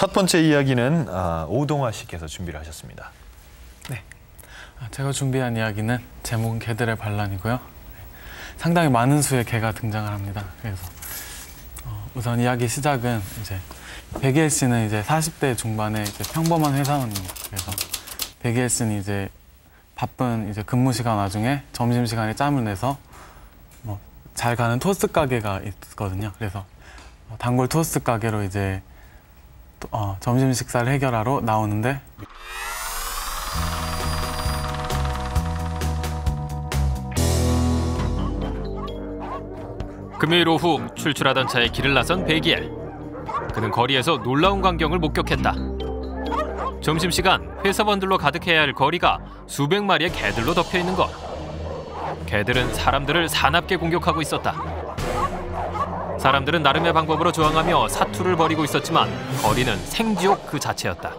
첫 번째 이야기는 오동화 씨께서 준비를 하셨습니다. 네, 제가 준비한 이야기는 제목은 개들의 반란이고요. 상당히 많은 수의 개가 등장을 합니다. 그래서 우선 이야기 시작은 이제 백이엘 씨는 이제 40대 중반의 이제 평범한 회사원입니다. 그래서 백이엘 씨는 이제 바쁜 이제 근무 시간 와중에 점심 시간에 짬을 내서 뭐 잘 가는 토스트 가게가 있거든요. 그래서 단골 토스트 가게로 이제 점심 식사를 해결하러 나오는데 금요일 오후 출출하던 차에 길을 나선 백이엘. 그는 거리에서 놀라운 광경을 목격했다. 점심시간 회사원들로 가득해야 할 거리가 수백 마리의 개들로 덮여 있는 것. 개들은 사람들을 사납게 공격하고 있었다. 사람들은 나름의 방법으로 저항하며 사투를 벌이고 있었지만 거리는 생지옥 그 자체였다.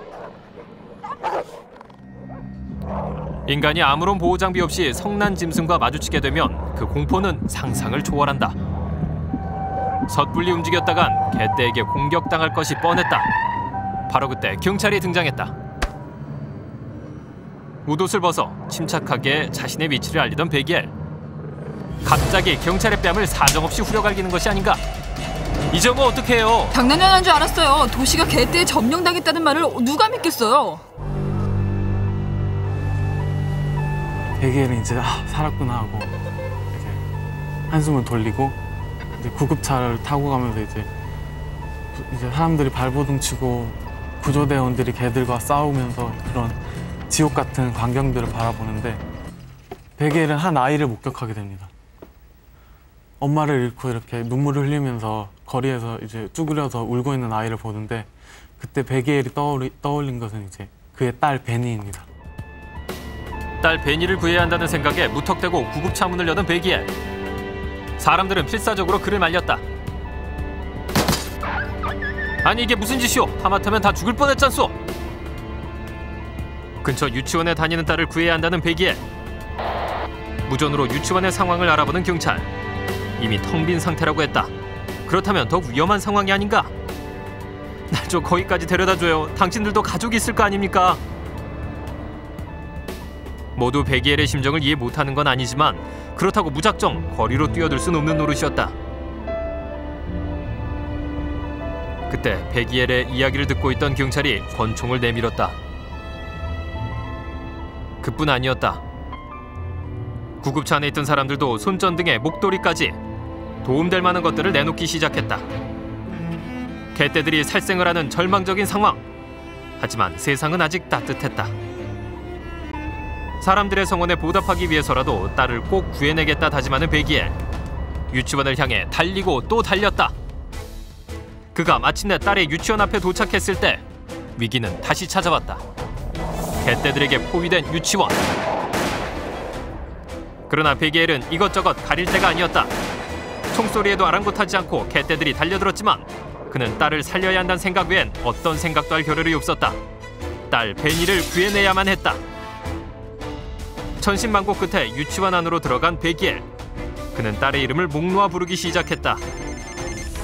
인간이 아무런 보호 장비 없이 성난 짐승과 마주치게 되면 그 공포는 상상을 초월한다. 섣불리 움직였다간 개떼에게 공격당할 것이 뻔했다. 바로 그때 경찰이 등장했다. 웃옷을 벗어 침착하게 자신의 위치를 알리던 백이엘. 갑자기 경찰의 뺨을 사정없이 후려갈기는 것이 아닌가? 이러면 어떡해요? 장난하는 줄 알았어요. 도시가 개떼에 점령당했다는 말을 누가 믿겠어요? 백이엘은 이제 살았구나 하고 이제 한숨을 돌리고 이제 구급차를 타고 가면서 이제 사람들이 발버둥 치고 구조대원들이 개들과 싸우면서 그런 지옥 같은 광경들을 바라보는데 백이엘은 한 아이를 목격하게 됩니다. 엄마를 잃고 이렇게 눈물을 흘리면서 거리에서 이제 쭈그려서 울고 있는 아이를 보는데 그때 백이엘이 떠올린 것은 이제 그의 딸 베니입니다. 딸 베니를 구해야 한다는 생각에 무턱대고 구급차 문을 여는 백이엘. 사람들은 필사적으로 그를 말렸다. 아니 이게 무슨 짓이오? 하마터면 다 죽을 뻔했잖소. 근처 유치원에 다니는 딸을 구해야 한다는 백이엘. 무전으로 유치원의 상황을 알아보는 경찰. 이미 텅 빈 상태라고 했다. 그렇다면 더 위험한 상황이 아닌가? 날 좀 거기까지 데려다줘요. 당신들도 가족이 있을 거 아닙니까? 모두 백이엘의 심정을 이해 못하는 건 아니지만 그렇다고 무작정 거리로 뛰어들 순 없는 노릇이었다. 그때 백이엘의 이야기를 듣고 있던 경찰이 권총을 내밀었다. 그뿐 아니었다. 구급차 안에 있던 사람들도 손전등에 목도리까지 도움될 만한 것들을 내놓기 시작했다. 개떼들이 살생을 하는 절망적인 상황. 하지만 세상은 아직 따뜻했다. 사람들의 성원에 보답하기 위해서라도 딸을 꼭 구해내겠다 다짐하는 백이엘. 유치원을 향해 달리고 또 달렸다. 그가 마침내 딸의 유치원 앞에 도착했을 때 위기는 다시 찾아왔다. 개떼들에게 포위된 유치원. 그러나 백이엘은 이것저것 가릴 때가 아니었다. 총소리에도 아랑곳하지 않고 개떼들이 달려들었지만 그는 딸을 살려야 한다는 생각 외엔 어떤 생각도 할 겨를이 없었다. 딸 베니를 구해내야만 했다. 천신만고 끝에 유치원 안으로 들어간 백이엘. 그는 딸의 이름을 목 놓아 부르기 시작했다.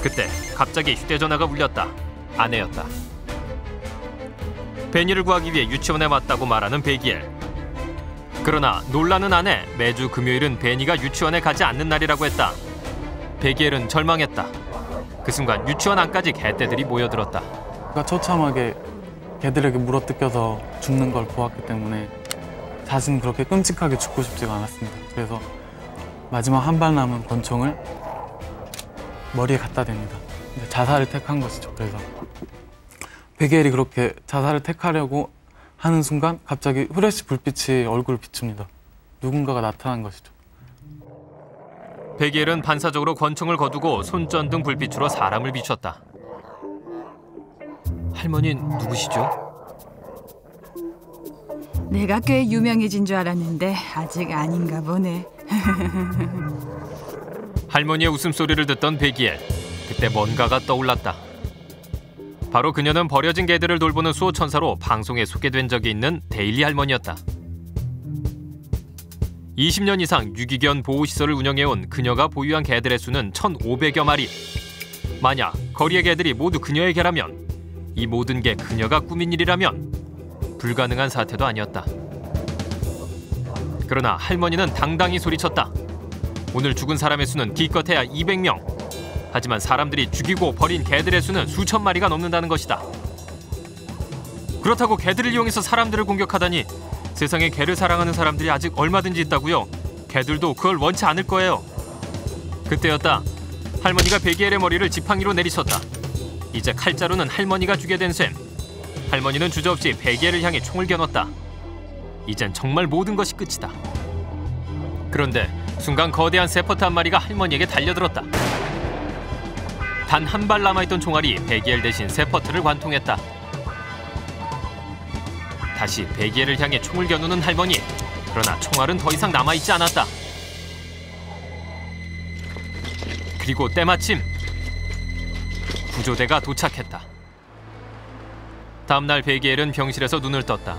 그때 갑자기 휴대전화가 울렸다. 아내였다. 베니를 구하기 위해 유치원에 왔다고 말하는 백이엘. 그러나 놀라는 아내, 매주 금요일은 베니가 유치원에 가지 않는 날이라고 했다. 백이엘은 절망했다. 그 순간 유치원 안까지 개떼들이 모여들었다. 그가 처참하게 개들에게 물어뜯겨서 죽는 걸 보았기 때문에 자신은 그렇게 끔찍하게 죽고 싶지가 않았습니다. 그래서 마지막 한 발 남은 권총을 머리에 갖다 댑니다. 자살을 택한 것이죠. 그래서 백이엘이 그렇게 자살을 택하려고 하는 순간 갑자기 후레쉬 불빛이 얼굴을 비춥니다. 누군가가 나타난 것이죠. 백이엘은 반사적으로 권총을 거두고 손전등 불빛으로 사람을 비췄다. 할머니는 누구시죠? 내가 꽤 유명해진 줄 알았는데 아직 아닌가 보네. 할머니의 웃음소리를 듣던 백이엘. 그때 뭔가가 떠올랐다. 바로 그녀는 버려진 개들을 돌보는 수호천사로 방송에 소개된 적이 있는 데일리 할머니였다. 20년 이상 유기견 보호시설을 운영해온 그녀가 보유한 개들의 수는 1,500여 마리. 만약 거리의 개들이 모두 그녀의 개라면 이 모든 게 그녀가 꾸민 일이라면 불가능한 사태도 아니었다. 그러나 할머니는 당당히 소리쳤다. 오늘 죽은 사람의 수는 기껏해야 200명. 하지만 사람들이 죽이고 버린 개들의 수는 수천 마리가 넘는다는 것이다. 그렇다고 개들을 이용해서 사람들을 공격하다니, 세상에 개를 사랑하는 사람들이 아직 얼마든지 있다고요. 개들도 그걸 원치 않을 거예요. 그때였다. 할머니가 베기엘의 머리를 지팡이로 내리쳤다. 이제 칼자루는 할머니가 주게 된 셈. 할머니는 주저없이 베기엘을 향해 총을 겨눴다. 이젠 정말 모든 것이 끝이다. 그런데 순간 거대한 세퍼트 한 마리가 할머니에게 달려들었다. 단 한 발 남아있던 총알이 베기엘 대신 세퍼트를 관통했다. 다시 베기엘을 향해 총을 겨누는 할머니. 그러나 총알은 더 이상 남아있지 않았다. 그리고 때마침 구조대가 도착했다. 다음날 베기엘은 병실에서 눈을 떴다.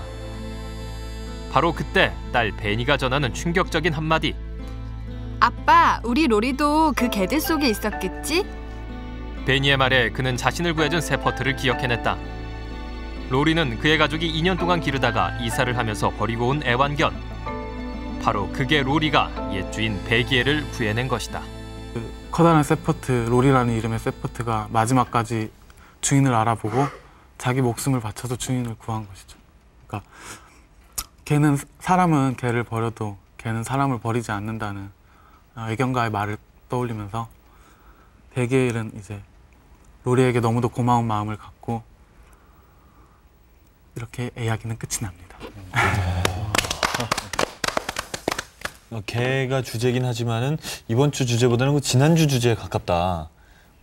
바로 그때 딸 베니가 전하는 충격적인 한마디. 아빠, 우리 로리도 그 개들 속에 있었겠지? 베니의 말에 그는 자신을 구해준 세퍼트를 기억해냈다. 로리는 그의 가족이 2년 동안 기르다가 이사를 하면서 버리고 온 애완견. 바로 그게 로리가 옛 주인 베기엘을 구해낸 것이다. 그 커다란 세퍼트, 로리라는 이름의 세퍼트가 마지막까지 주인을 알아보고 자기 목숨을 바쳐서 주인을 구한 것이죠. 그러니까 사람은 개를 버려도 개는 사람을 버리지 않는다는 애견가의 말을 떠올리면서 베기엘은 이제 로리에게 너무도 고마운 마음을 갖고 이렇게 이야기는 끝이 납니다. 개가 주제긴 하지만은 이번 주 주제보다는 지난주 주제에 가깝다.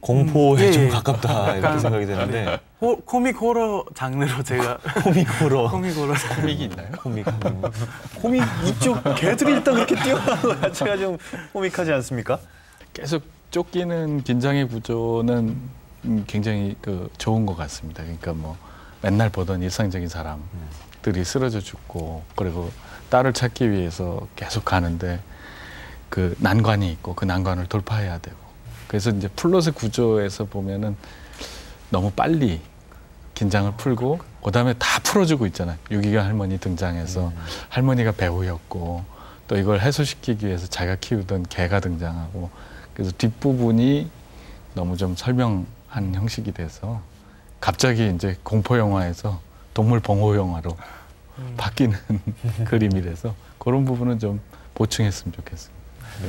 공포에 좀 가깝다 이렇게 생각이 되는데. 코믹 호러 장르로 제가 코믹 호러. 코믹이 있나요? 코믹 이쪽 개들이 일단 그렇게 뛰어나는 거 자체가 좀 코믹하지 않습니까? 계속 쫓기는 긴장의 구조는 굉장히 좋은 것 같습니다. 그러니까 뭐 맨날 보던 일상적인 사람들이 쓰러져 죽고 그리고 딸을 찾기 위해서 계속 가는데 그 난관이 있고 그 난관을 돌파해야 되고 그래서 이제 플롯의 구조에서 보면은 너무 빨리 긴장을 풀고 그다음에 다 풀어주고 있잖아요. 유기견 할머니 등장해서 할머니가 배우였고 또 이걸 해소시키기 위해서 자기가 키우던 개가 등장하고 그래서 뒷부분이 너무 좀 설명한 형식이 돼서 갑자기 이제 공포 영화에서 동물 봉호 영화로 바뀌는 그림이라서 그런 부분은 좀 보충했으면 좋겠습니다. 네.